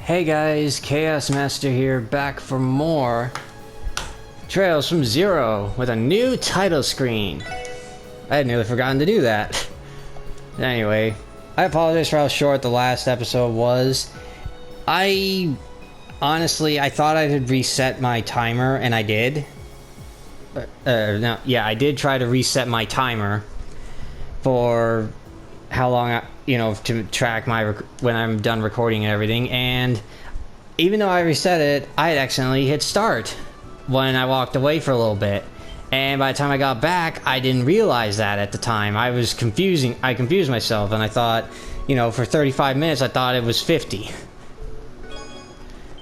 Hey guys, Chaos Master here, back for more Trails from Zero with a new title screen. I had nearly forgotten to do that. Anyway, I apologize for how short the last episode was. Honestly, I thought I had reset my timer, and I did. I did try to reset my timer for how long to track my when I'm done recording and everything, and even though I reset it, I had accidentally hit start when I walked away for a little bit, and by the time I got back, I didn't realize that at the time. I confused myself, and I thought, for 35 minutes I thought it was 50.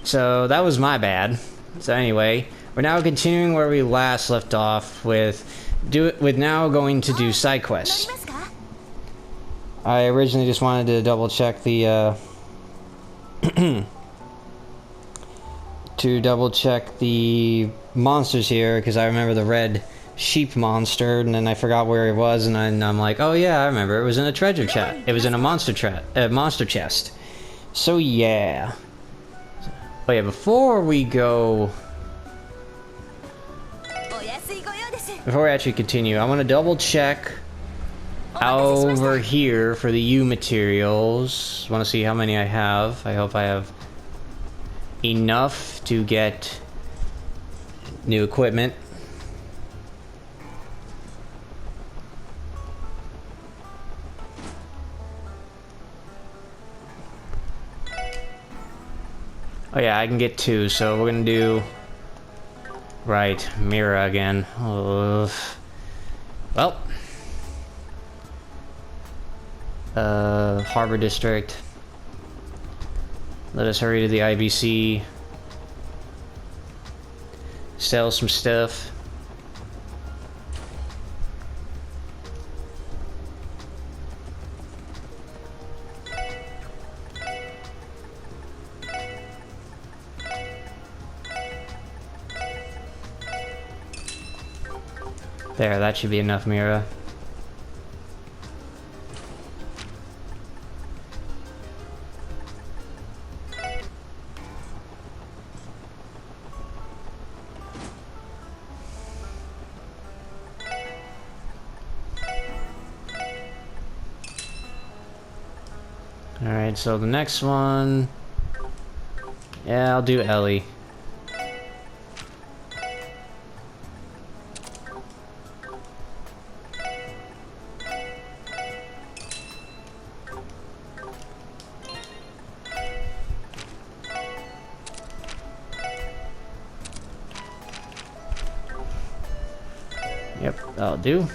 So that was my bad. So anyway, we're now continuing where we last left off with now going to do side quests. I originally just wanted to double check the the monsters here, because I remember the red sheep monster, and then I forgot where it was, and then I'm like, oh yeah, I remember, it was in a treasure chest. It was in a monster chest. So yeah. Oh yeah, before we actually continue, I want to double check over here for the U materials. Want to see how many I have. I hope I have enough to get new equipment. Oh yeah, I can get 2, so we're gonna do... Right, Mira again. Well... Harbor District. Let us hurry to the IBC. Sell some stuff. There, that should be enough, Mira. Alright, so the next one... Yeah, I'll do Elie. Yep, that'll do.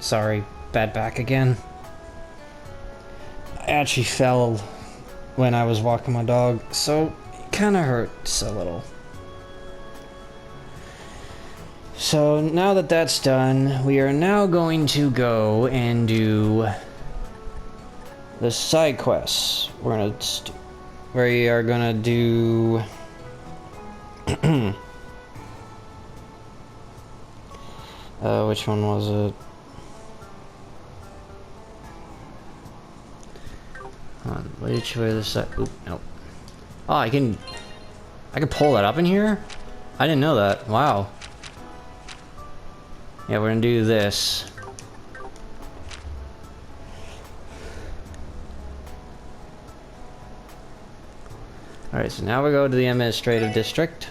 Sorry, bad back again. I actually fell when I was walking my dog, so it kind of hurts a little. So now that that's done, we are now going to go and do the side quests. We are gonna do which one was it? Which way the side? Oop, nope. Oh, I can pull that up in here? I didn't know that. Wow. Yeah, we're gonna do this. Alright, so now we go to the administrative district.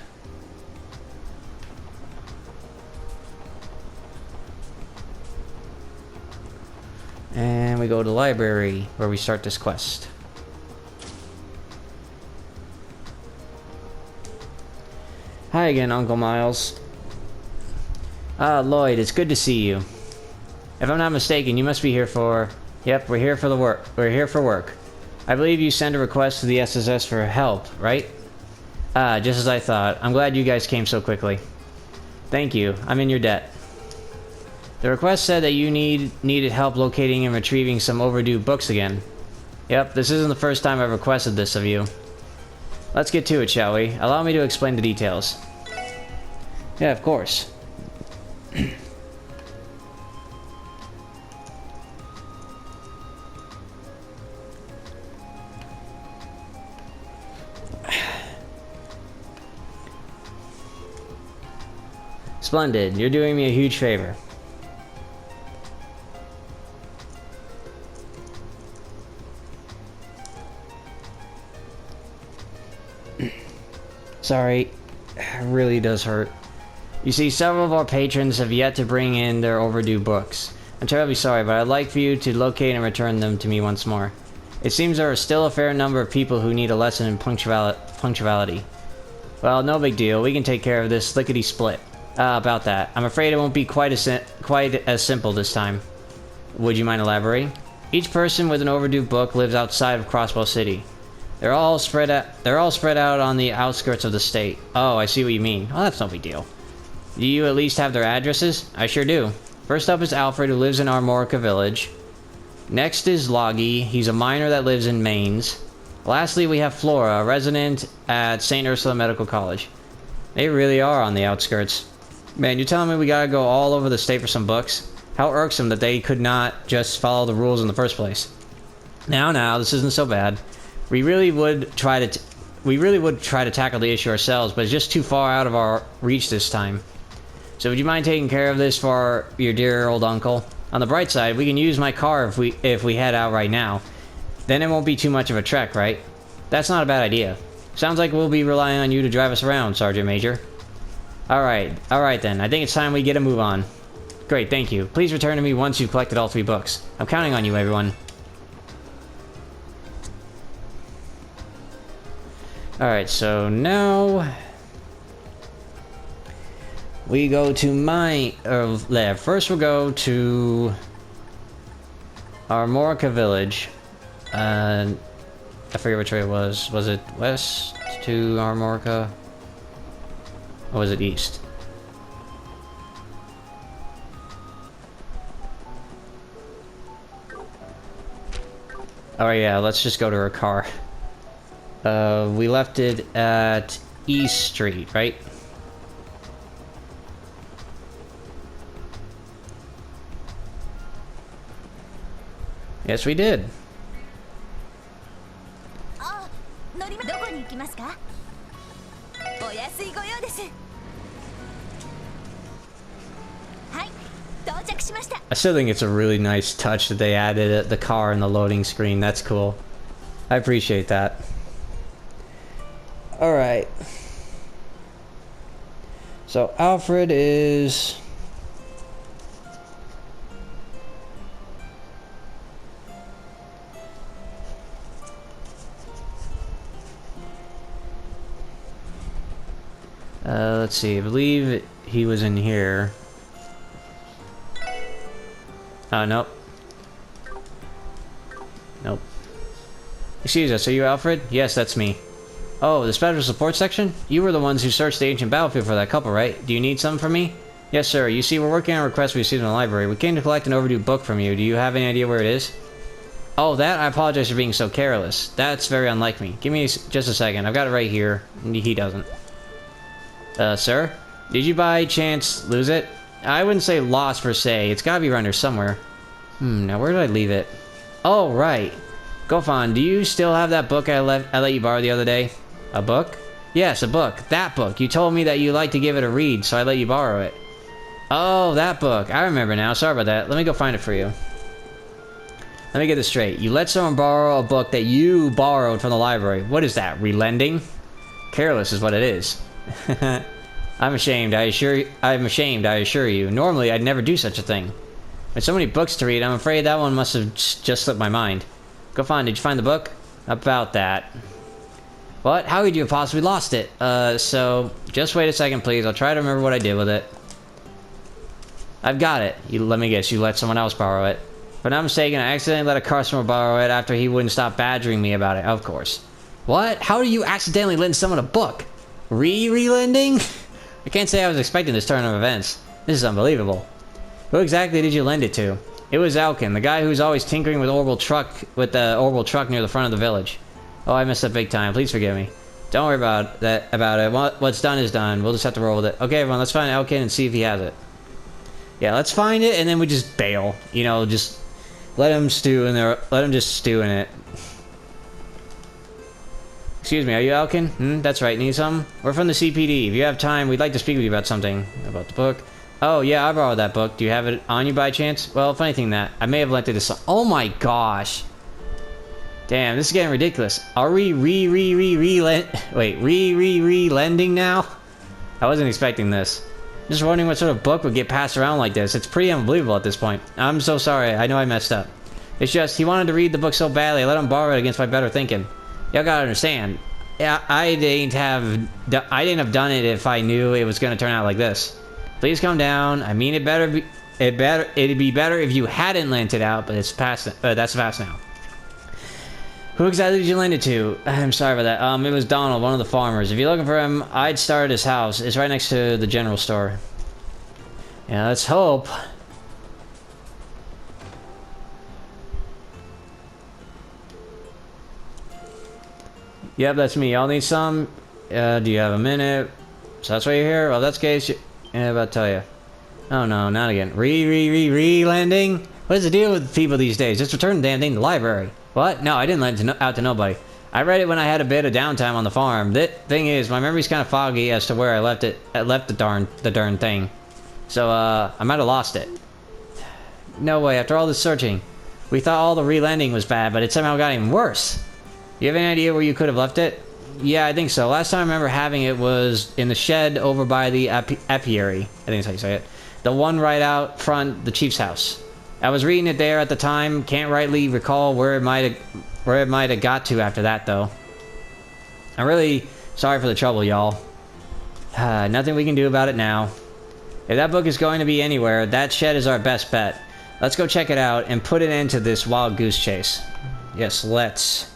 And we go to the library, where we start this quest. Hi again, Uncle Miles. Lloyd, it's good to see you. If I'm not mistaken, you must be here for... Yep, we're here for the work. We're here for work. I believe you sent a request to the SSS for help, right? Just as I thought. I'm glad you guys came so quickly. Thank you. I'm in your debt. The request said that you needed help locating and retrieving some overdue books again. Yep, this isn't the first time I've requested this of you. Let's get to it, shall we? Allow me to explain the details. Yeah, of course. Splendid. You're doing me a huge favor. Sorry. It really does hurt. You see, several of our patrons have yet to bring in their overdue books. I'm terribly sorry, but I'd like for you to locate and return them to me once more. It seems there are still a fair number of people who need a lesson in punctuality. Well, no big deal. We can take care of this lickety-split. About that. I'm afraid it won't be quite as simple this time. Would you mind elaborating? Each person with an overdue book lives outside of Crossbell City. They're all spread out on the outskirts of the state. Oh, I see what you mean. Oh, that's no big deal. Do you at least have their addresses? I sure do. First up is Alfred, who lives in Armorica Village. Next is Loggy. He's a miner that lives in Mainz. Lastly, we have Flora, a resident at St. Ursula Medical College. They really are on the outskirts. Man, you're telling me we gotta go all over the state for some books? How irksome that they could not just follow the rules in the first place. Now, this isn't so bad. We really would try to tackle the issue ourselves, but it's just too far out of our reach this time. So would you mind taking care of this for your dear old uncle? On the bright side, we can use my car if we head out right now. Then it won't be too much of a trek, right? That's not a bad idea. Sounds like we'll be relying on you to drive us around, Sergeant Major. Alright then. I think it's time we get a move on. Great, thank you. Please return to me once you've collected all 3 books. I'm counting on you, everyone. Alright, so now we go to first we'll go to Armorica Village. I forget which way it was. Was it west to Armorica? Or was it east? Alright, yeah, let's just go to her car. We left it at East Street, right? Yes, we did. I still think it's a really nice touch that they added the car in the loading screen. That's cool. I appreciate that. Alright. So Alfred is... let's see, I believe he was in here. Nope. Nope. Excuse us, are you Alfred? Yes, that's me. Oh, the special support section? You were the ones who searched the ancient battlefield for that couple, right? Do you need something from me? Yes, sir. You see, we're working on a request we received in the library. We came to collect an overdue book from you. Do you have any idea where it is? Oh, that? I apologize for being so careless. That's very unlike me. Give me just a second. I've got it right here. He doesn't. Sir? Did you by chance lose it? I wouldn't say lost per se. It's gotta be around here somewhere. Now where did I leave it? Oh, right. Gofan, do you still have that book I let you borrow the other day? A book? Yes, a book. That book. You told me that you like to give it a read, so I let you borrow it. Oh, that book. I remember now. Sorry about that. Let me go find it for you. Let me get this straight. You let someone borrow a book that you borrowed from the library. What is that? Relending? Careless is what it is. I'm ashamed, I assure you. Normally, I'd never do such a thing. With so many books to read, I'm afraid that one must have just slipped my mind. Gofan, did you find the book? About that. What? How could you have possibly lost it? So, just wait a second, please. I'll try to remember what I did with it. I've got it. Let me guess, you let someone else borrow it. If I'm not mistaken, I accidentally let a customer borrow it after he wouldn't stop badgering me about it, of course. What? How do you accidentally lend someone a book? Relending? I can't say I was expecting this turn of events. This is unbelievable. Who exactly did you lend it to? It was Elkin, the guy who's always tinkering with the orbital truck near the front of the village. Oh, I messed up big time. Please forgive me. Don't worry about it. What's done is done. We'll just have to roll with it. Okay, everyone, let's find Elkin and see if he has it. Yeah, let's find it, and then we just bail. You know, just let him stew in there. Let him just stew in it. Excuse me, are you Elkin? That's right. Need something? We're from the CPD. If you have time, we'd like to speak with you about something. About the book. Oh, yeah, I borrowed that book. Do you have it on you by chance? Well, funny thing that, I may have lent it to some... Oh my gosh. Damn, this is getting ridiculous. Are we lending now? I wasn't expecting this. Just wondering what sort of book would get passed around like this. It's pretty unbelievable at this point. I'm so sorry. I know I messed up. It's just, he wanted to read the book so badly, I let him borrow it against my better thinking. Y'all gotta understand. Yeah, I didn't have done it if I knew it was gonna turn out like this. Please calm down. I mean, it'd be better if you hadn't lent it out, but it's past. That's past now. Who exactly did you lend it to? I'm sorry about that. It was Donald, one of the farmers. If you're looking for him, I'd start at his house. It's right next to the general store. Yeah, let's hope. Yep, that's me. Y'all need some? Do you have a minute? So that's why you're here? Well, that's the case. Yeah, about to tell you. Oh no, not again. Lending? What is the deal with people these days? Just return the damn thing to the library. What? No, I didn't lend it out to nobody. I read it when I had a bit of downtime on the farm. The thing is, my memory's kind of foggy as to where I left it. I left the darn thing. So, I might have lost it. No way, after all this searching. We thought all the relending was bad, but it somehow got even worse. You have any idea where you could have left it? Yeah, I think so. Last time I remember having it was in the shed over by the apiary. I think that's how you say it. The one right out front, the chief's house. I was reading it there at the time. Can't rightly recall where it might have got to after that, though. I'm really sorry for the trouble, y'all. Nothing we can do about it now. If that book is going to be anywhere, that shed is our best bet. Let's go check it out and put an end to this wild goose chase. Yes, let's.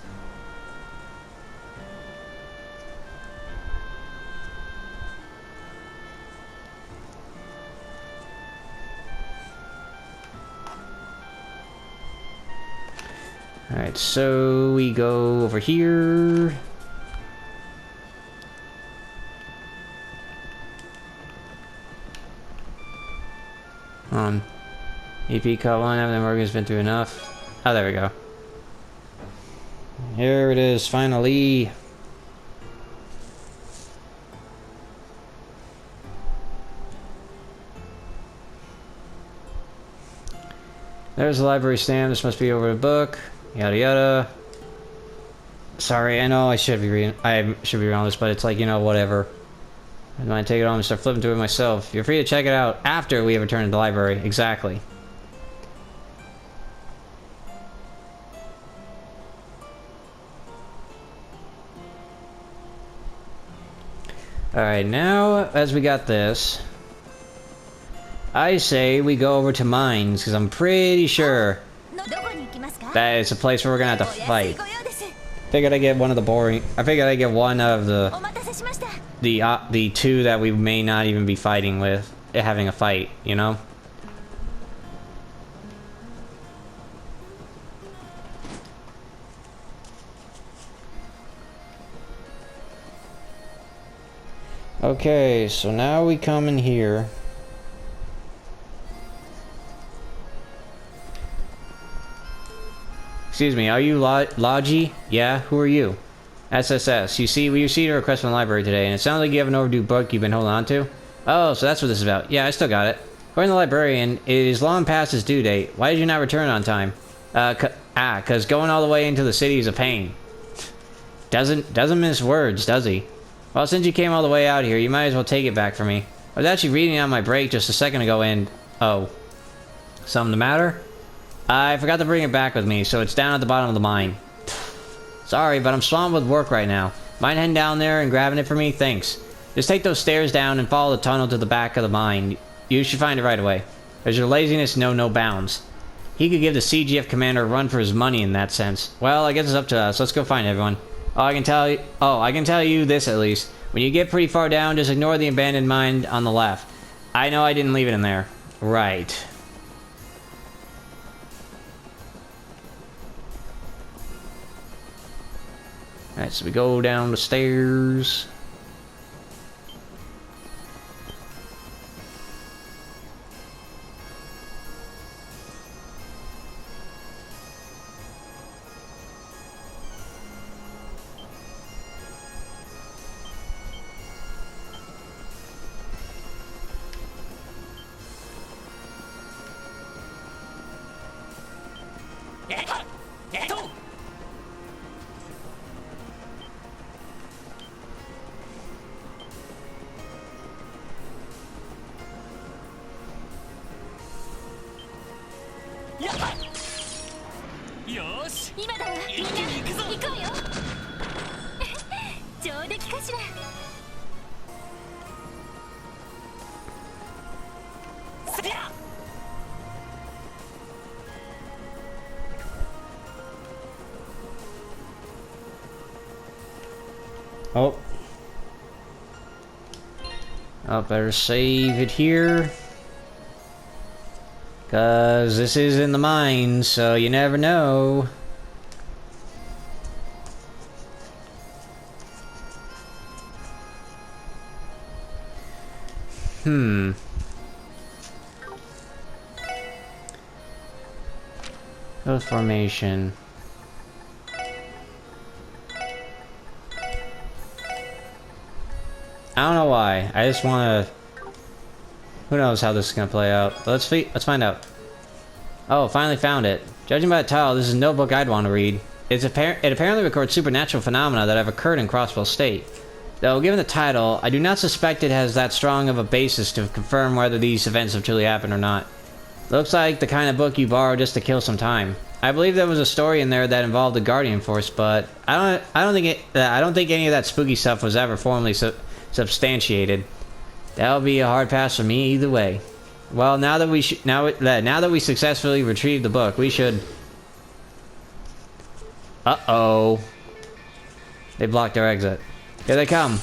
Alright, so we go over here. EP caught one, Evan Morgan's been through enough. Oh, there we go. Here it is, finally. There's the library stamp. This must be over the book. Yada yada. Sorry, I know I should be reading on this, but it's like, you know, whatever. I might take it on and start flipping through it myself. You're free to check it out after we have returned to the library. Exactly. Alright, now, as we got this, I say we go over to mines, because I'm pretty sure that it's a place where we're gonna have to fight. Figured I get one of the boring. I figured I get one of the two that we may not even be fighting with, having a fight, you know? Okay, so now we come in here. Excuse me, are you Logi? Yeah, who are you? SSS. You see, we received a request from the library today, and it sounds like you have an overdue book you've been holding on to. Oh, so that's what this is about. Yeah, I still got it. According to the librarian, it is long past its due date. Why did you not return on time? Cause going all the way into the city is a pain. Doesn't miss words, does he? Well, since you came all the way out here, you might as well take it back from me. I was actually reading on my break just a second ago and... Oh. Something the matter? I forgot to bring it back with me, so it's down at the bottom of the mine. Sorry, but I'm swamped with work right now. Mind heading down there and grabbing it for me? Thanks. Just take those stairs down and follow the tunnel to the back of the mine. You should find it right away. There's your laziness know no bounds. He could give the CGF commander a run for his money in that sense. Well, I guess it's up to us. Let's go find everyone. I can tell you this at least. When you get pretty far down, just ignore the abandoned mine on the left. I know I didn't leave it in there. Right. Alright, so we go down the stairs. Oh. Oh, better save it here. Cause this is in the mines, so you never know. Hill formation. I don't know why. I just want to. Who knows how this is gonna play out? But let's find out. Oh, finally found it. Judging by the title, this is no book I'd want to read. It apparently records supernatural phenomena that have occurred in Crossbell State. Though, given the title, I do not suspect it has that strong of a basis to confirm whether these events have truly happened or not. Looks like the kind of book you borrow just to kill some time. I believe there was a story in there that involved the Guardian Force, but I don't think any of that spooky stuff was ever formally substantiated. That'll be a hard pass for me either way. Well, now that we successfully retrieved the book, we should. Uh-oh. They blocked our exit. Here they come.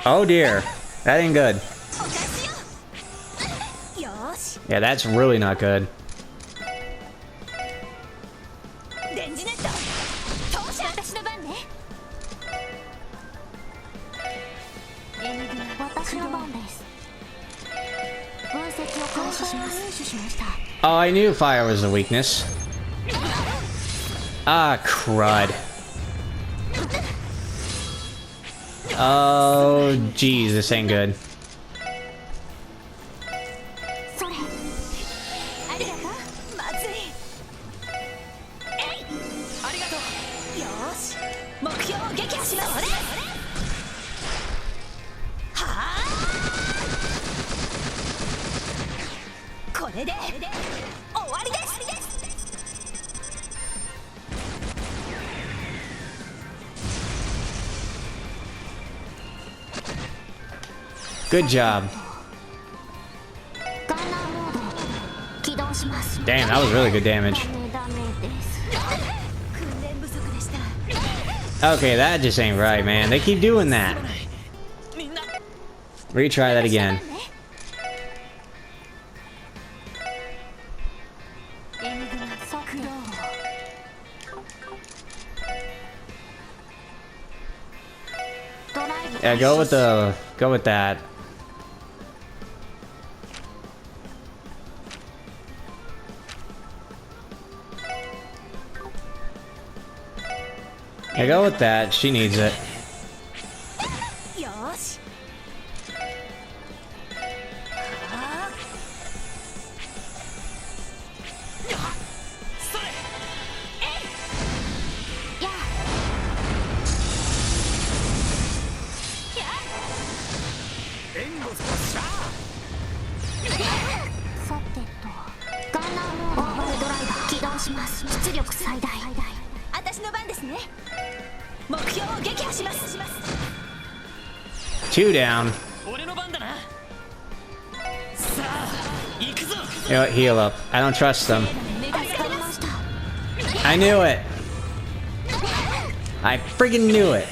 Oh dear. That ain't good. Yeah, that's really not good. Oh, I knew fire was a weakness. Ah, crud. Oh, geez, this ain't good. Good job. Damn, that was really good damage. Okay, that just ain't right, man. They keep doing that. Retry that again. Yeah, go with that. Yeah, go with that. She needs it. Two down. You know what? Heal up. I don't trust them. I knew it. I friggin' knew it.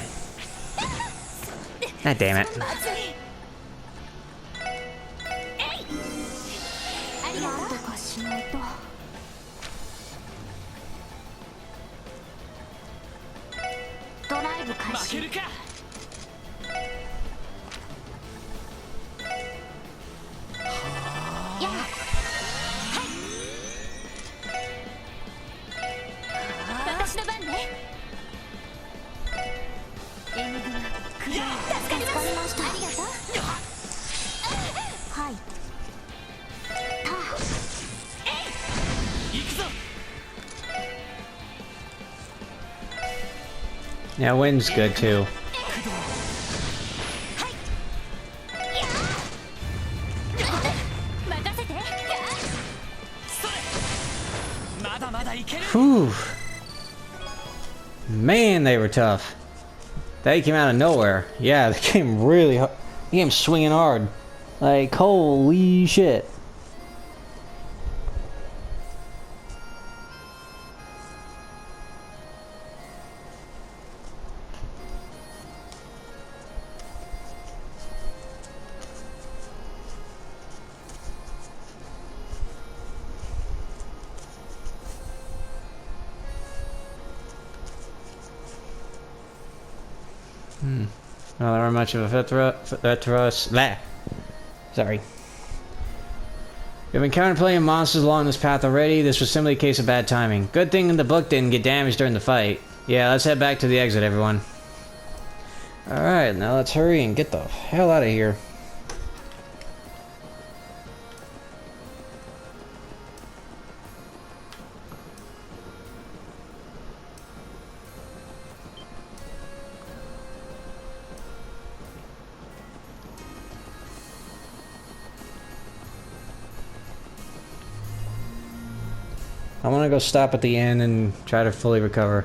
God damn it. Yeah, wind's good too. Whew. Man, they were tough. They came out of nowhere. Yeah, they came really hard. They came swinging hard. Like, holy shit. Well, there aren't much of a threat to us. Sorry. We've encountered plenty of monsters along this path already. This was simply a case of bad timing. Good thing the book didn't get damaged during the fight. Yeah, let's head back to the exit, everyone. Alright, now let's hurry and get the hell out of here. I want to go stop at the inn and try to fully recover.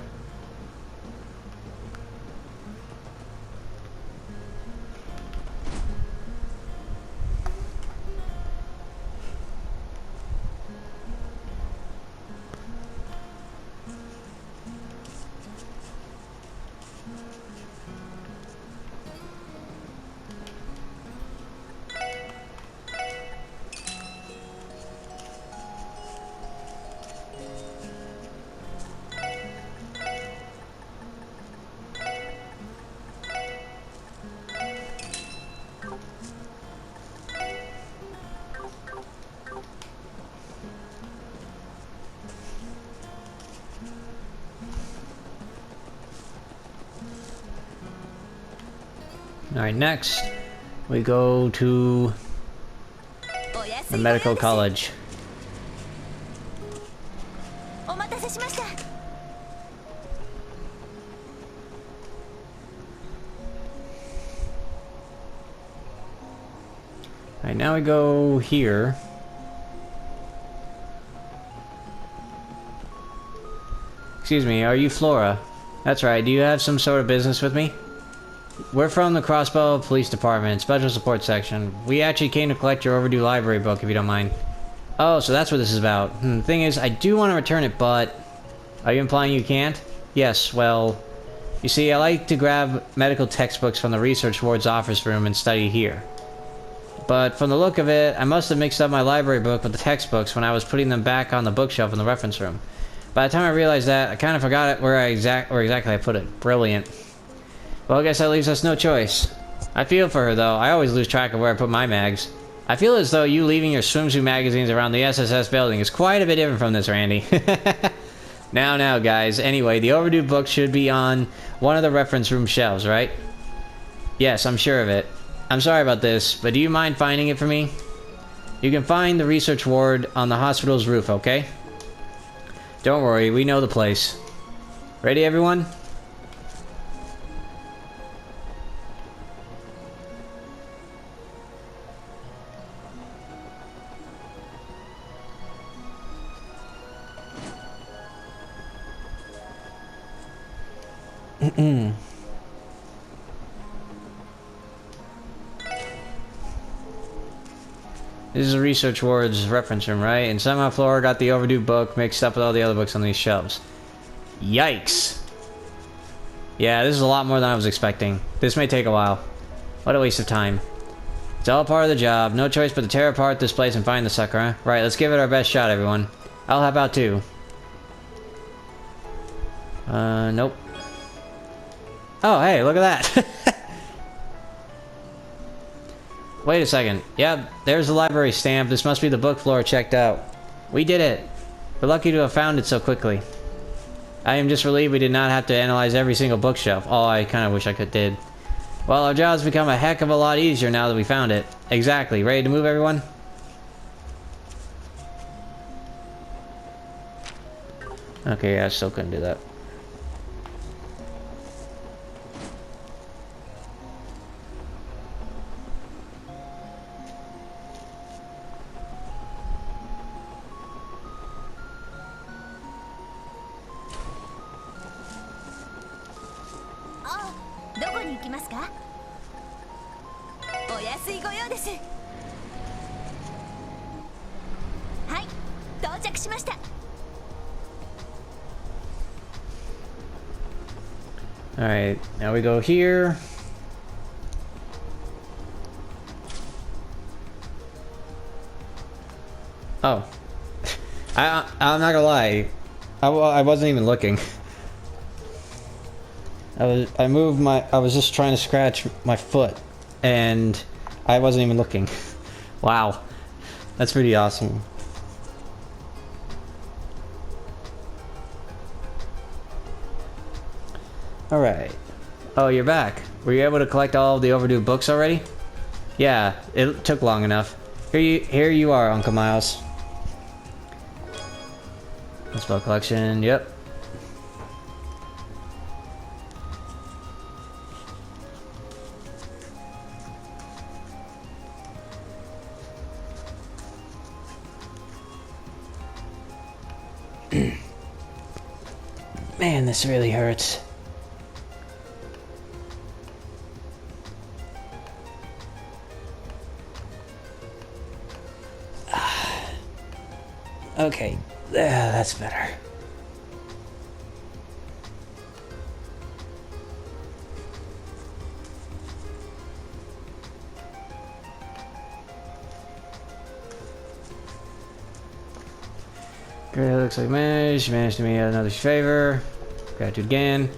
Alright, next we go to the medical college. Alright, now we go here. Excuse me, are you Flora? That's right, do you have some sort of business with me? We're from the Crossbell Police Department, Special Support Section. We actually came to collect your overdue library book, if you don't mind. Oh, so that's what this is about. Thing is, I do want to return it, but... Are you implying you can't? Yes, well... You see, I like to grab medical textbooks from the research ward's office room and study here. But from the look of it, I must have mixed up my library book with the textbooks when I was putting them back on the bookshelf in the reference room. By the time I realized that, I kind of forgot where exactly I put it. Brilliant. Well, I guess that leaves us no choice. I feel for her, though. I always lose track of where I put my mags. I feel as though you leaving your swimsuit magazines around the SSS building is quite a bit different from this, Randy. Now, guys. Anyway, the overdue book should be on one of the reference room shelves, right? Yes, I'm sure of it. I'm sorry about this, but do you mind finding it for me? You can find the research ward on the hospital's roof, okay? Don't worry, we know the place. Ready, everyone? This is a research ward's reference room, right? And somehow Flora got the overdue book mixed up with all the other books on these shelves. Yikes. Yeah, this is a lot more than I was expecting. This may take a while. What a waste of time. It's all part of the job. No choice but to tear apart this place and find the sucker, huh? Right, let's give it our best shot, everyone. I'll help out too. Nope. Oh, hey, look at that. Wait a second. Yeah, there's the library stamp. This must be the book floor checked out. We did it. We're lucky to have found it so quickly. I am just relieved we did not have to analyze every single bookshelf. Oh, I kind of wish I did. Well, our job's become a heck of a lot easier now that we found it. Exactly. Ready to move, everyone? Okay, yeah, I still couldn't do that. Alright, now we go here. Oh. I'm not gonna lie. I wasn't even looking. I was just trying to scratch my foot, and I wasn't even looking. Wow. That's pretty awesome. Alright. Oh, you're back. Were you able to collect all of the overdue books already? Yeah, it took long enough. Here you are, Uncle Miles. Spell collection, yep. Man, this really hurts. Okay, that's better. Great, looks like managed to me another favor. Gratitude again.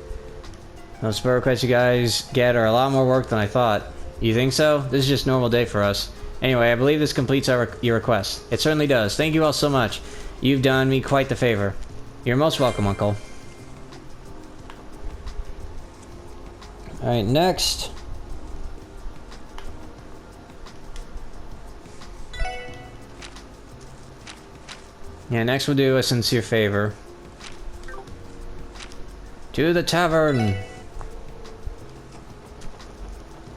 Those spur requests you guys get are a lot more work than I thought. You think so? This is just a normal day for us. Anyway, I believe this completes your request. It certainly does. Thank you all so much. You've done me quite the favor. You're most welcome, Uncle. Alright, next. Yeah, next we'll do a sincere favor. To the tavern.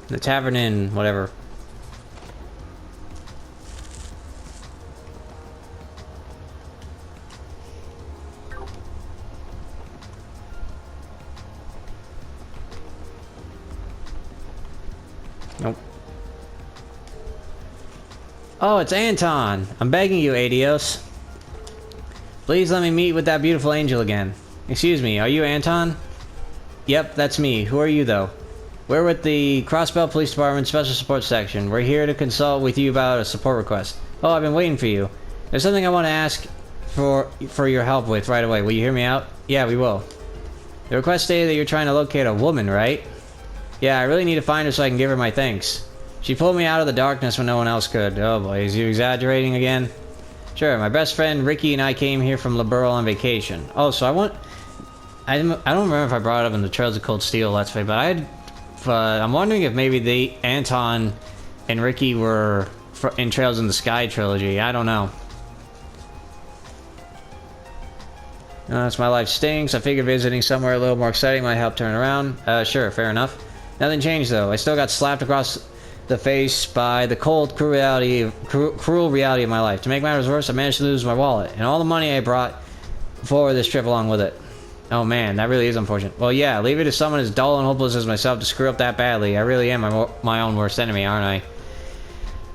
The tavern inn, whatever. Nope. Oh, it's Anton! I'm begging you, Adios. Please let me meet with that beautiful angel again. Excuse me, are you Anton? Yep, that's me. Who are you, though? We're with the Crossbell Police Department Special Support Section. We're here to consult with you about a support request. Oh, I've been waiting for you. There's something I want to ask for your help with right away. Will you hear me out? Yeah, we will. The request stated that you're trying to locate a woman, right? Yeah, I really need to find her so I can give her my thanks. She pulled me out of the darkness when no one else could. Oh boy, is you exaggerating again? Sure, my best friend Ricky and I came here from Liberal on vacation. Oh, so I don't remember if I brought it up in the Trails of Cold Steel Let's Play, but I'm wondering if maybe Anton and Ricky were in Trails in the Sky trilogy. I don't know. That's my life stinks. I figure visiting somewhere a little more exciting might help turn around. Sure, fair enough. Nothing changed though. I still got slapped across the face by the cold, cruel reality of my life. To make matters worse, I managed to lose my wallet and all the money I brought for this trip along with it. Oh man, that really is unfortunate. Well, yeah, leave it to someone as dull and hopeless as myself to screw up that badly. I really am my own worst enemy, aren't I?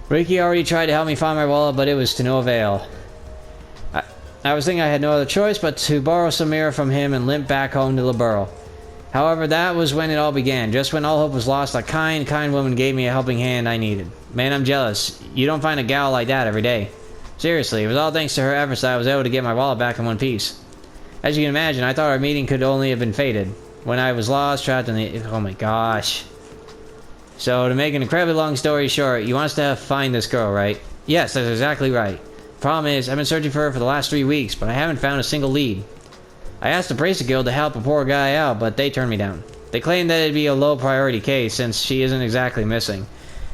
Ricky already tried to help me find my wallet, but it was to no avail. I was thinking I had no other choice but to borrow some mirror from him and limp back home to Liberal. However, that was when it all began. Just when all hope was lost, a kind woman gave me a helping hand I needed. Man, I'm jealous. You don't find a gal like that every day. Seriously, it was all thanks to her efforts that I was able to get my wallet back in one piece. As you can imagine, I thought our meeting could only have been fated. When I was lost, trapped in the... Oh my gosh. So, to make an incredibly long story short, you want us to find this girl, right? Yes, that's exactly right. Problem is, I've been searching for her for the last 3 weeks, but I haven't found a single lead. I asked the Bracer Guild to help a poor guy out, but they turned me down. They claimed that it'd be a low priority case, since she isn't exactly missing.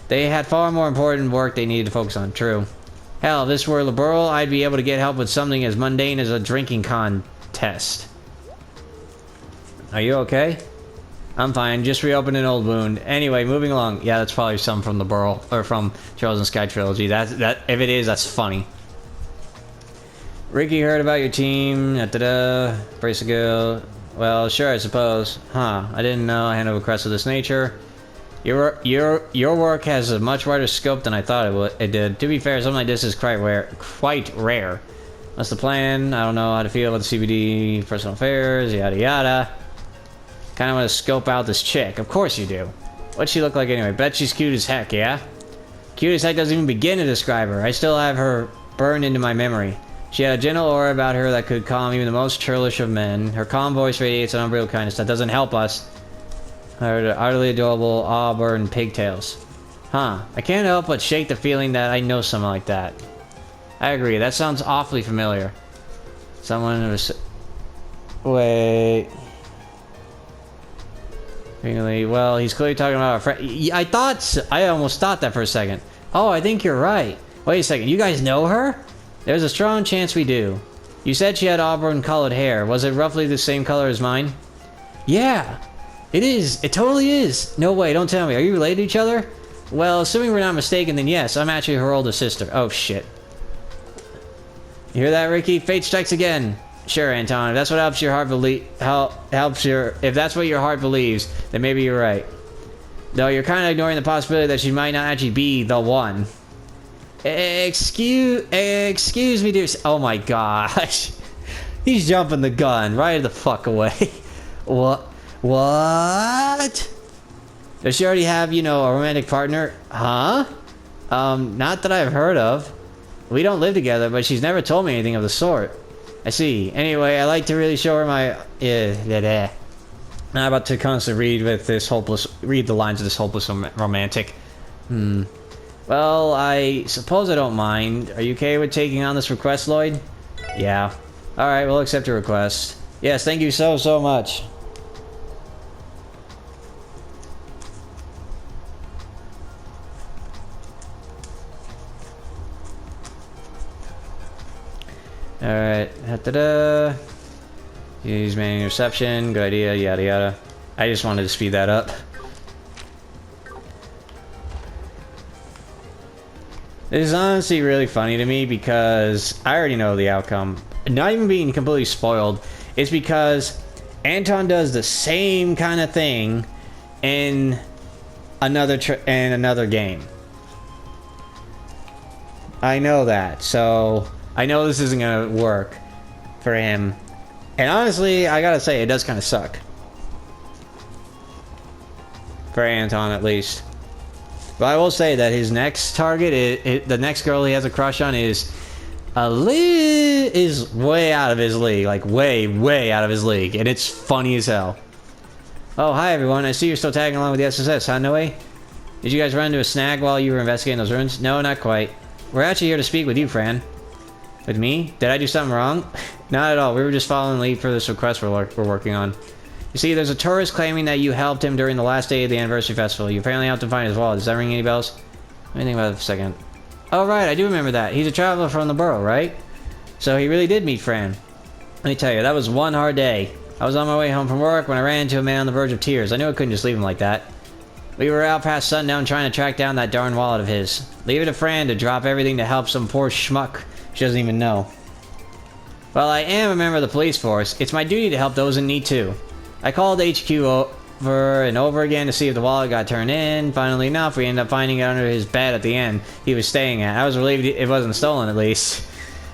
They had far more important work they needed to focus on, true. Hell, if this were liberal, I'd be able to get help with something as mundane as a drinking contest. Are you okay? I'm fine, just reopened an old wound. Anyway, moving along. Yeah, that's probably some from the Burl, or from Chosen Sky Trilogy. That if it is, that's funny. Ricky heard about your team. Brace a Guild. Well, sure, I suppose. Huh, I didn't know I handled requests of this nature. Your work has a much wider scope than I thought it did. To be fair, something like this is quite rare. That's the plan. I don't know how to feel about the CBD, personal affairs, yada yada. Kind of want to scope out this chick. Of course you do. What's she look like anyway? Bet she's cute as heck, yeah? Cute as heck doesn't even begin to describe her. I still have her burned into my memory. She had a gentle aura about her that could calm even the most churlish of men. Her calm voice radiates an unreal kindness that doesn't help us. Her utterly adorable auburn pigtails. Huh. I can't help but shake the feeling that I know someone like that. I agree. That sounds awfully familiar. Someone was... Wait... Really? Well, he's clearly talking about a friend. I almost thought that for a second. Oh, I think you're right. Wait a second. You guys know her? There's a strong chance we do. You said she had auburn-colored hair. Was it roughly the same color as mine? Yeah. It is. It totally is. No way. Don't tell me. Are you related to each other? Well, assuming we're not mistaken, then yes. I'm actually her older sister. Oh, shit. You hear that, Ricky? Fate strikes again. Sure, Anton. If that's what helps your heart believe, if that's what your heart believes, then maybe you're right. Though you're kind of ignoring the possibility that she might not actually be the one. Excuse me, dear. Oh my gosh, he's jumping the gun right the fuck away. What? Does she already have, you know, a romantic partner? Huh? Not that I've heard of. We don't live together, but she's never told me anything of the sort. I see. Anyway, I like to really show her my... I'm about to constantly read the lines of this hopeless romantic. Well, I suppose I don't mind. Are you okay with taking on this request, Lloyd? Yeah. Alright, we'll accept your request. Yes, thank you so much. Alright, use manual interception, good idea, yada yada. I just wanted to speed that up. This is honestly really funny to me because I already know the outcome. Not even being completely spoiled, it's because Anton does the same kind of thing in another game. I know that, so... I know this isn't gonna work for him. And honestly, I gotta say, it does kind of suck. For Anton, at least. But I will say that his next target, the next girl he has a crush on is... is way out of his league. Like, way out of his league. And it's funny as hell. Oh, hi everyone. I see you're still tagging along with the SSS, huh, Noel? Did you guys run into a snag while you were investigating those ruins? No, not quite. We're actually here to speak with you, Fran. With me? Did I do something wrong? Not at all. We were just following the lead for this request we're working on. You see, there's a tourist claiming that you helped him during the last day of the anniversary festival. You apparently helped him find his wallet. Does that ring any bells? Let me think about it for a second. Oh, right. I do remember that. He's a traveler from the borough, right? So he really did meet Fran. Let me tell you, that was one hard day. I was on my way home from work when I ran into a man on the verge of tears. I knew I couldn't just leave him like that. We were out past sundown trying to track down that darn wallet of his. Leave it to Fran to drop everything to help some poor schmuck she doesn't even know. Well, I am a member of the police force. It's my duty to help those in need too. I called HQ over and over again to see if the wallet got turned in. Funnily enough, we ended up finding it under his bed at the inn he was staying at. I was relieved it wasn't stolen, at least.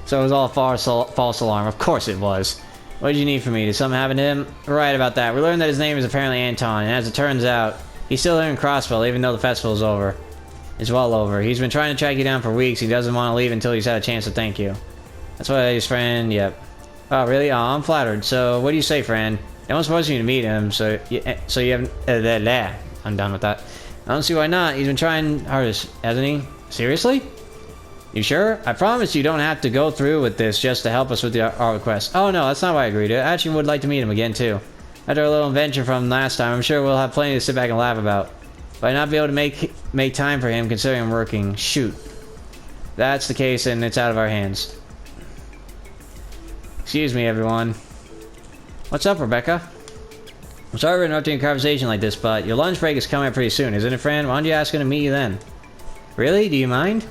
So it was all false alarm. Of course it was. What did you need from me? Did something happen to him? Right about that. We learned that his name is apparently Anton, and as it turns out, he's still here in Crossbell, even though the festival is over. It's well over. He's been trying to track you down for weeks. He doesn't want to leave until he's had a chance to thank you. That's why his friend, yep. Oh, really? Oh, I'm flattered. So, what do you say, friend? No one's supposed to meet him, so you haven't... I'm done with that. I don't see why not. He's been trying hardest, hasn't he? Seriously? You sure? I promise you don't have to go through with this just to help us with our request. Oh, no, that's not why I agreed to it. I actually would like to meet him again, too. After a little adventure from last time, I'm sure we'll have plenty to sit back and laugh about. But I'd not be able to make time for him considering I'm working. Shoot. That's the case, and it's out of our hands. Excuse me, everyone. What's up, Rebecca? I'm sorry for interrupting a conversation like this, but your lunch break is coming up pretty soon, isn't it, friend? Why don't you ask him to meet you then? Really? Do you mind?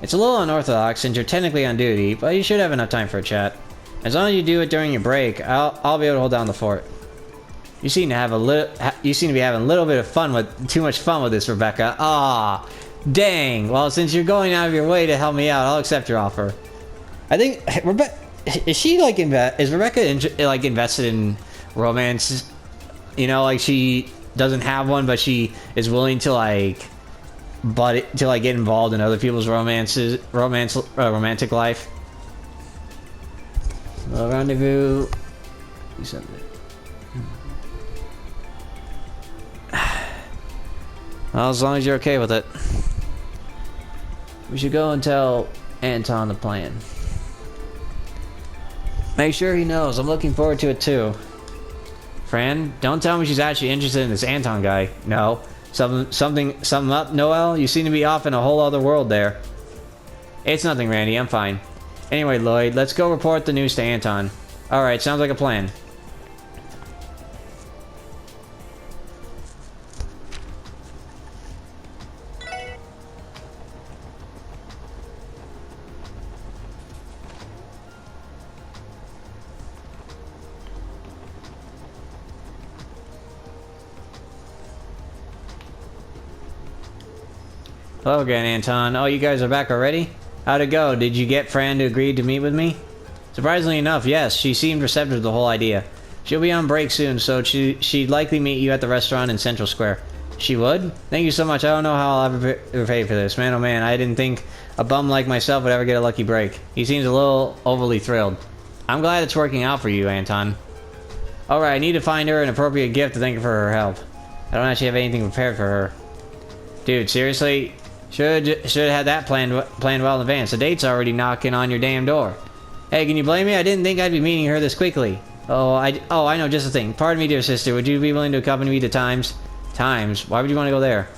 It's a little unorthodox since you're technically on duty, but you should have enough time for a chat. As long as you do it during your break, I'll be able to hold down the fort. You seem to be having a little bit of fun with too much fun with this, Rebecca. Ah, dang. Well, since you're going out of your way to help me out, I'll accept your offer. I think Rebecca is she like is Rebecca like invested in romance? You know, like she doesn't have one, but she is willing to like get involved in other people's romantic life. Well, rendezvous. Do something. Well, as long as you're okay with it. We should go and tell Anton the plan. Make sure he knows. I'm looking forward to it too. Fran, don't tell me she's actually interested in this Anton guy. No. Something up, Noel? You seem to be off in a whole other world there. It's nothing, Randy. I'm fine. Anyway, Lloyd, let's go report the news to Anton. Alright, sounds like a plan. Hello again, Anton. Oh, you guys are back already? How'd it go? Did you get Fran to agree to meet with me? Surprisingly enough, yes. She seemed receptive to the whole idea. She'll be on break soon, so she'd likely meet you at the restaurant in Central Square. She would? Thank you so much. I don't know how I'll ever pay for this. Man, oh man, I didn't think a bum like myself would ever get a lucky break. He seems a little overly thrilled. I'm glad it's working out for you, Anton. Alright, I need to find her an appropriate gift to thank her for her help. I don't actually have anything prepared for her. Dude, seriously? Should have had that planned well in advance. The date's already knocking on your damn door. Hey, can you blame me? I didn't think I'd be meeting her this quickly. Oh, I know, just a thing. Pardon me, dear sister. Would you be willing to accompany me to Times? Times? Why would you want to go there?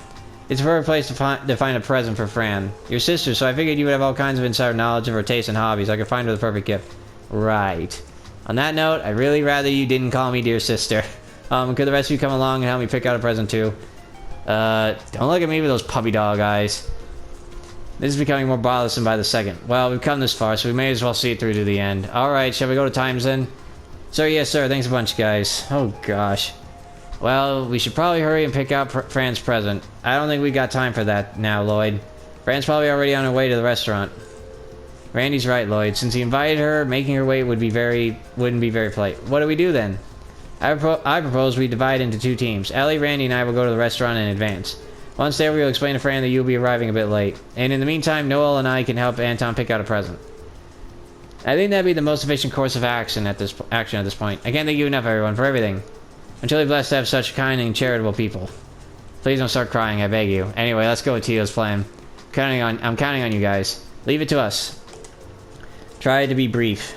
It's a perfect place to find a present for Fran. Your sister, so I figured you would have all kinds of insider knowledge of her tastes and hobbies. I could find her the perfect gift. Right. On that note, I'd really rather you didn't call me dear sister. Could the rest of you come along and help me pick out a present too? Don't look at me with those puppy dog eyes. This is becoming more bothersome by the second. Well, we've come this far, so we may as well see it through to the end. Alright, shall we go to Times then? Sir, yes sir, thanks a bunch, guys. Oh gosh. Well, we should probably hurry and pick out Fran's present. I don't think we got time for that now, Lloyd. Fran's probably already on her way to the restaurant. Randy's right, Lloyd. Since he invited her, making her wait wouldn't be very polite. What do we do then? I propose we divide into two teams. Elie, Randy, and I will go to the restaurant in advance. Once there, we will explain to Fran that you'll be arriving a bit late. And in the meantime, Noel and I can help Anton pick out a present. I think that'd be the most efficient course of action at this point. I can't thank you enough, everyone, for everything. I'm truly blessed to have such kind and charitable people. Please don't start crying, I beg you. Anyway, let's go with Tio's plan. I'm counting on you guys. Leave it to us. Try to be brief.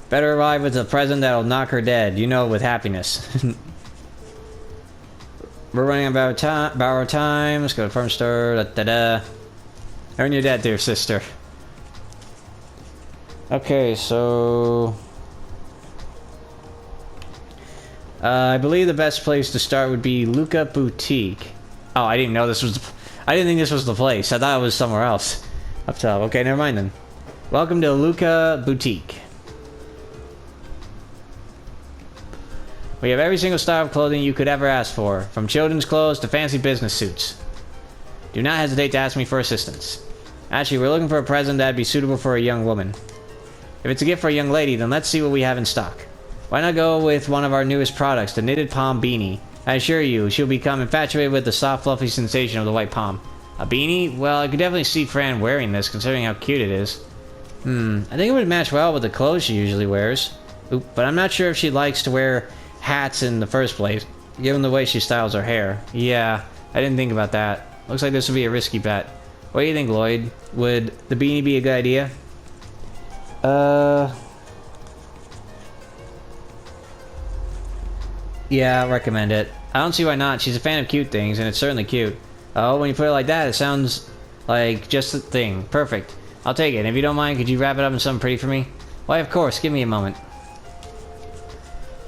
Better arrive with a present that'll knock her dead, you know, with happiness. We're running about our time. Let's go to farm store. Da-da-da. Earn your debt, dear sister. Okay, so... I believe the best place to start would be Luca Boutique. Oh, I didn't know this was... I didn't think this was the place. I thought it was somewhere else. Up top. Okay, never mind then. Welcome to Luca Boutique. We have every single style of clothing you could ever ask for, from children's clothes to fancy business suits. Do not hesitate to ask me for assistance. Actually, we're looking for a present that'd be suitable for a young woman. If it's a gift for a young lady, then let's see what we have in stock. Why not go with one of our newest products, the knitted palm beanie? I assure you, she'll become infatuated with the soft, fluffy sensation of the white palm. A beanie? Well, I could definitely see Fran wearing this, considering how cute it is. I think it would match well with the clothes she usually wears. Oop, but I'm not sure if she likes to wear hats in the first place, given the way she styles her hair. Yeah, I didn't think about that. Looks like this would be a risky bet. What do you think, Lloyd? Would the beanie be a good idea? Yeah, I'll recommend it. I don't see why not. She's a fan of cute things, and it's certainly cute. Oh, when you put it like that, it sounds like just the thing. Perfect. I'll take it. And if you don't mind, could you wrap it up in something pretty for me? Why, of course. Give me a moment.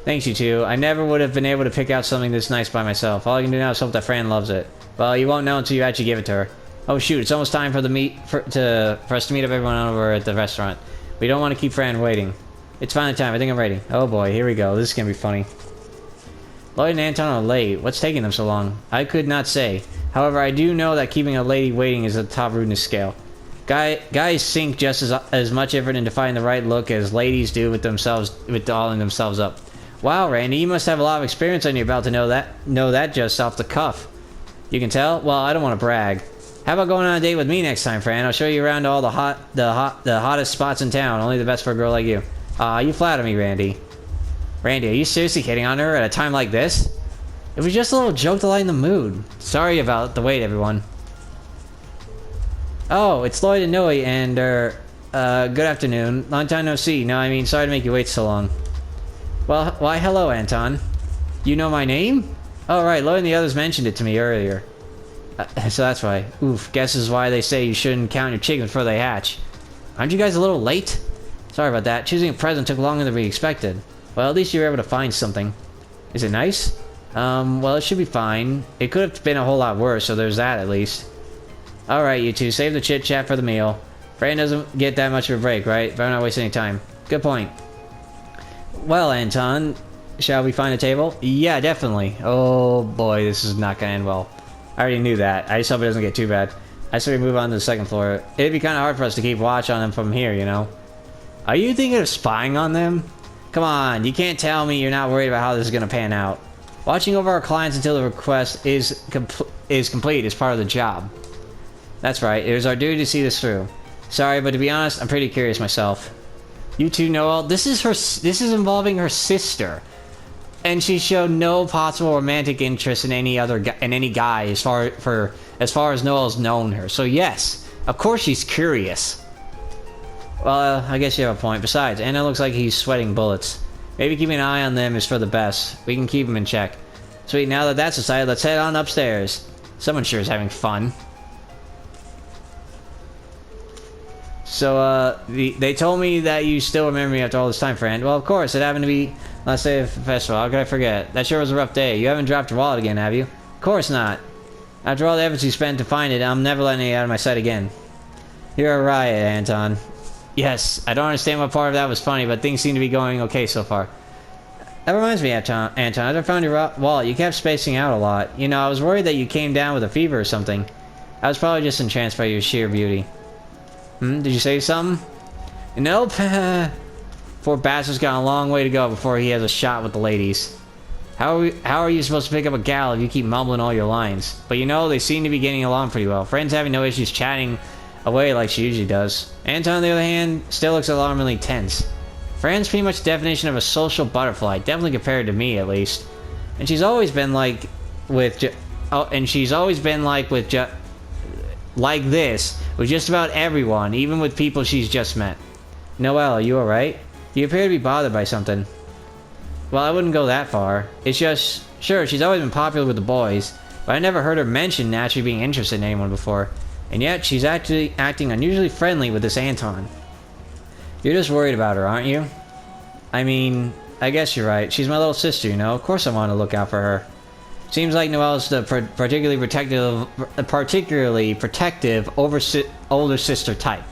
Thanks, you two. I never would have been able to pick out something this nice by myself. All I can do now is hope that Fran loves it. Well, you won't know until you actually give it to her. Oh shoot, it's almost time for us to meet up everyone over at the restaurant. We don't want to keep Fran waiting. It's finally time. I think I'm ready. Oh boy, here we go. This is gonna be funny. Lloyd and Anton are late. What's taking them so long? I could not say. However, I do know that keeping a lady waiting is at the top rudeness scale. Guys sink just as much effort into finding the right look as ladies do with dolling themselves up. Wow, Randy, you must have a lot of experience on your belt to know that just off the cuff. You can tell? Well, I don't want to brag. How about going on a date with me next time, Fran? I'll show you around to all the hottest spots in town. Only the best for a girl like you. You flatter me, Randy. Randy, are you seriously hitting on her at a time like this? It was just a little joke to lighten the mood. Sorry about the wait, everyone. Oh, it's Lloyd and Noel, and, good afternoon. Long time no see. No, I mean, sorry to make you wait so long. Well, why, hello, Anton. You know my name? Oh, right, Lloyd and the others mentioned it to me earlier. So that's why. Oof, guess this is why they say you shouldn't count your chickens before they hatch. Aren't you guys a little late? Sorry about that. Choosing a present took longer than we expected. Well, at least you were able to find something. Is it nice? Well, it should be fine. It could have been a whole lot worse, so there's that at least. Alright, you two, save the chit-chat for the meal. Fran doesn't get that much of a break, right? Better not waste any time. Good point. Well, Anton, shall we find a table? Yeah, definitely. Oh boy, this is not gonna end well. I already knew that. I just hope it doesn't get too bad. I say we move on to the second floor. It'd be kind of hard for us to keep watch on them from here, you know? Are you thinking of spying on them? Come on, you can't tell me you're not worried about how this is gonna pan out. Watching over our clients until the request is complete is part of the job. That's right, it is our duty to see this through. Sorry, but to be honest, I'm pretty curious myself. You two, Noel, this is involving her sister. And she showed no possible romantic interest in any guy as far as Noel's known her. So yes, of course she's curious. Well, I guess you have a point. Besides, Anna looks like he's sweating bullets. Maybe keeping an eye on them is for the best. We can keep him in check. Sweet, now that that's decided, let's head on upstairs. Someone sure is having fun. So, they told me that you still remember me after all this time, Fran. Well, of course, it happened to be last day of the festival. How could I forget? That sure was a rough day. You haven't dropped your wallet again, have you? Of course not. After all the efforts you spent to find it, I'm never letting it out of my sight again. You're a riot, Anton. Yes, I don't understand what part of that was funny, but things seem to be going okay so far. That reminds me, Anton, after I found your wallet, you kept spacing out a lot. You know, I was worried that you came down with a fever or something. I was probably just entranced by your sheer beauty. Did you say something? Nope. Poor bastard's got a long way to go before he has a shot with the ladies. How are you supposed to pick up a gal if you keep mumbling all your lines? But you know, they seem to be getting along pretty well. Friends having no issues chatting away like she usually does. Anton, on the other hand, still looks alarmingly tense. Fran's pretty much the definition of a social butterfly, definitely compared to me at least. And she's always been like like this with just about everyone, even with people she's just met. Noel, are you alright? You appear to be bothered by something. Well, I wouldn't go that far. It's just, sure, she's always been popular with the boys, but I never heard her mention naturally being interested in anyone before. And yet, she's actually acting unusually friendly with this Anton. You're just worried about her, aren't you? I mean, I guess you're right. She's my little sister, you know? Of course I want to look out for her. Seems like Noel's the particularly protective older sister type.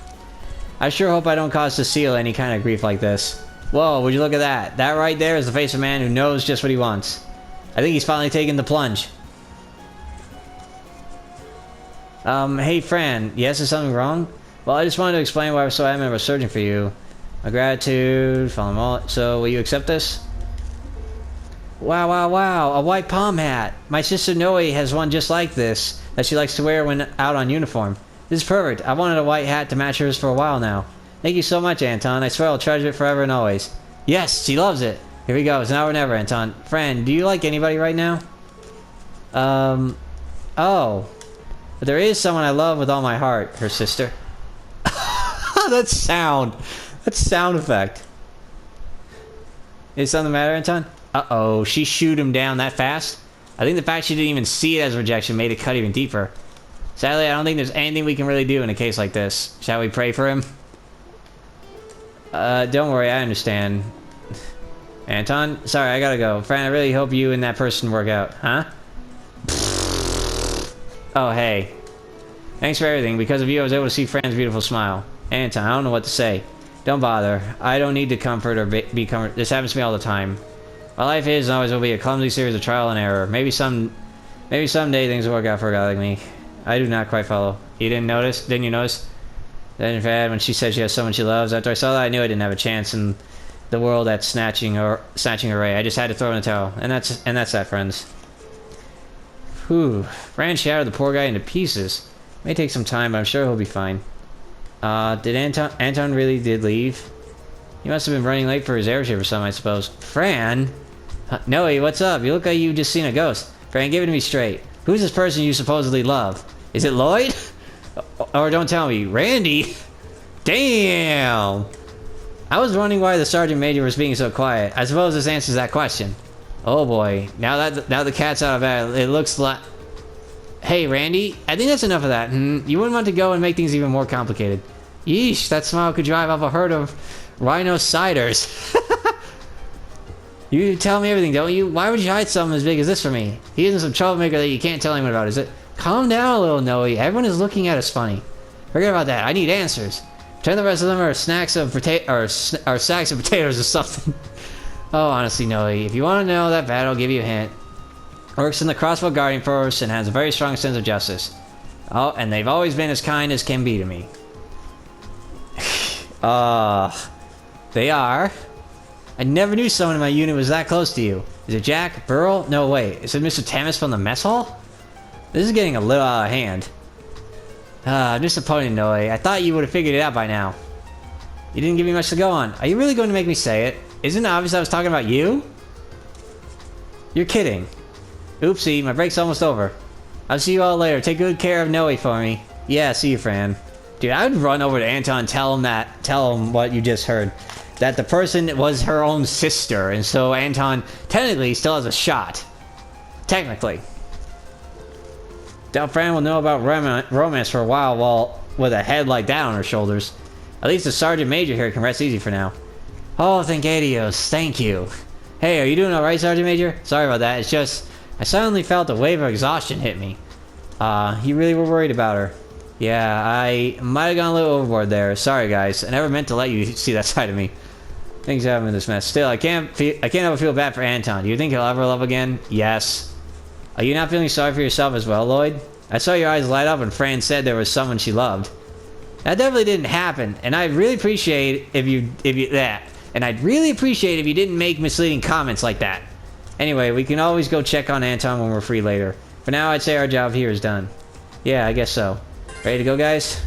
I sure hope I don't cause Cecile any kind of grief like this. Whoa, would you look at that? That right there is the face of a man who knows just what he wants. I think he's finally taken the plunge. Hey Fran, yes, is something wrong? Well, I just wanted to explain why I was so adamant about searching for you. My gratitude, follow them all. So, will you accept this? Wow, wow, wow, a white palm hat. My sister Noe has one just like this that she likes to wear when out on uniform. This is perfect. I wanted a white hat to match hers for a while now. Thank you so much, Anton. I swear I'll treasure it forever and always. Yes, she loves it. Here we go. It's now or never, Anton. Friend, do you like anybody right now? Oh. But there is someone I love with all my heart, her sister. That's sound. That's sound effect. Is something the matter, Anton? Uh-oh, she shoot him down that fast? I think the fact she didn't even see it as rejection made it cut even deeper. Sadly, I don't think there's anything we can really do in a case like this. Shall we pray for him? Don't worry, I understand. Anton? Sorry, I gotta go. Fran, I really hope you and that person work out. Huh? Oh, hey. Thanks for everything. Because of you, I was able to see Fran's beautiful smile. Anton, I don't know what to say. Don't bother. I don't need to comfort or be comfort. This happens to me all the time. My life is and always will be a clumsy series of trial and error. Maybe someday things will work out for a guy like me. I do not quite follow. You didn't notice? Didn't you notice? Then in fact, when she said she has someone she loves, after I saw that, I knew I didn't have a chance in the world at snatching her away. I just had to throw in the towel. And that's that, friends. Whew. Fran shattered the poor guy into pieces. May take some time, but I'm sure he'll be fine. Did Anton really did leave? He must have been running late for his airship or something, I suppose. Fran? Noe, what's up? You look like you've just seen a ghost. Fran, give it to me straight. Who's this person you supposedly love? Is it Lloyd? Or don't tell me, Randy? Damn! I was wondering why the Sergeant Major was being so quiet. I suppose this answers that question. Oh boy, now the cat's out of bed, it looks like... Hey, Randy, I think that's enough of that. You wouldn't want to go and make things even more complicated. Yeesh, that smile could drive off a herd of rhinociders. You tell me everything, don't you? Why would you hide something as big as this from me? He isn't some troublemaker that you can't tell anyone about, is it? Calm down a little, Noe. Everyone is looking at us funny. Forget about that. I need answers. Pretend the rest of them are sacks of potatoes or something. Oh, honestly, Noe, if you want to know that bad, I'll give you a hint. Works in the Crossbell Guardian Force and has a very strong sense of justice. Oh, and they've always been as kind as can be to me. They are. I never knew someone in my unit was that close to you. Is it Jack? Burl? No, wait. Is it Mr. Tamis from the mess hall? This is getting a little out of hand. I'm disappointed, Noe. I thought you would have figured it out by now. You didn't give me much to go on. Are you really going to make me say it? Isn't it obvious I was talking about you? You're kidding. Oopsie, my break's almost over. I'll see you all later. Take good care of Noe for me. Yeah, see you, Fran. Dude, I would run over to Anton and tell him what you just heard. That the person was her own sister, and so Anton technically still has a shot. Technically. Doubt Fran will know about romance for a while with a head like that on her shoulders. At least the Sergeant Major here can rest easy for now. Oh, thank Adios. Thank you. Hey, are you doing alright, Sergeant Major? Sorry about that. It's just, I suddenly felt a wave of exhaustion hit me. You really were worried about her. Yeah, I might have gone a little overboard there. Sorry, guys. I never meant to let you see that side of me. Things happen in this mess. Still, I can't ever feel bad for Anton. Do you think he'll ever love again? Yes. Are you not feeling sorry for yourself as well, Lloyd? I saw your eyes light up when Fran said there was someone she loved. That definitely didn't happen, and I'd really appreciate if you didn't make misleading comments like that. Anyway, we can always go check on Anton when we're free later. For now, I'd say our job here is done. Yeah, I guess so. Ready to go, guys?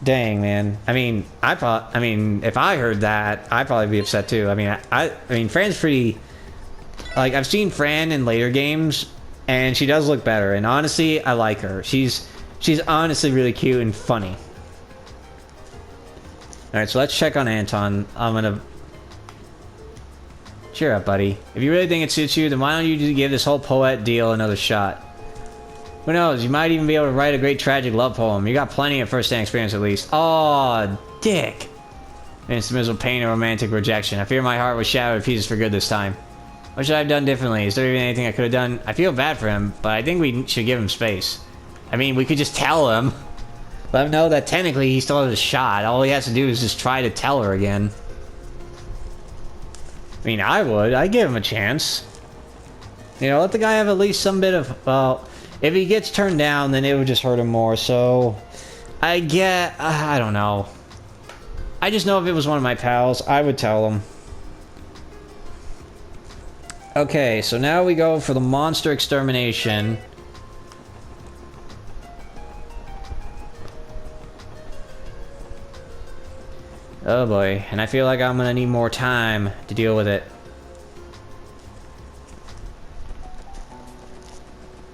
Dang, man. I mean, if I heard that, I'd probably be upset too. I mean, Fran's pretty... Like, I've seen Fran in later games, and she does look better. And honestly, I like her. She's honestly really cute and funny. Alright, so let's check on Anton. I'm gonna... Cheer up, buddy. If you really think it suits you, then why don't you just give this whole poet deal another shot? Who knows, you might even be able to write a great tragic love poem. You got plenty of first-hand experience at least. Aw, dick. And it's the miserable pain of romantic rejection. I fear my heart was shattered to pieces for good this time. What should I have done differently? Is there even anything I could have done? I feel bad for him, but I think we should give him space. I mean, we could just tell him. Let him know that technically he still has a shot. All he has to do is just try to tell her again. I mean, I'd give him a chance. You know, let the guy have at least some bit of, well, if he gets turned down, then it would just hurt him more, so... I don't know. I just know if it was one of my pals, I would tell him. Okay, so now we go for the monster extermination. Oh boy, and I feel like I'm gonna need more time to deal with it.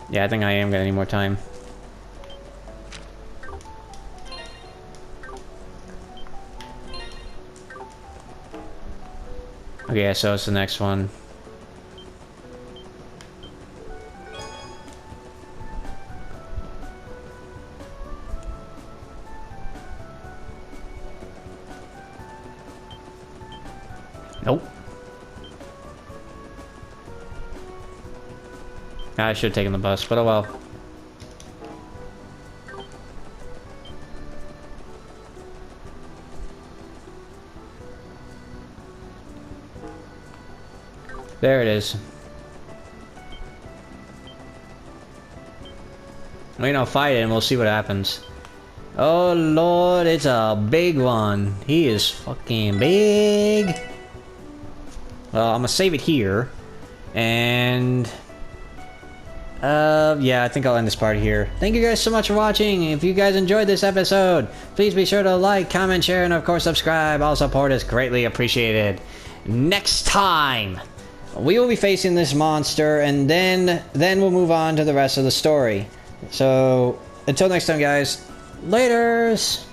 Yeah, I think I am gonna need more time. Okay, so it's the next one. Nope. I should have taken the bus, but oh well. There it is. We don't fight it and we'll see what happens. Oh lord, it's a big one. He is fucking big. Well, I'm gonna save it here. And... yeah, I think I'll end this part here. Thank you guys so much for watching. If you guys enjoyed this episode, please be sure to like, comment, share, and of course subscribe. All support is greatly appreciated. Next time, we will be facing this monster, and then we'll move on to the rest of the story. So, until next time, guys, laters!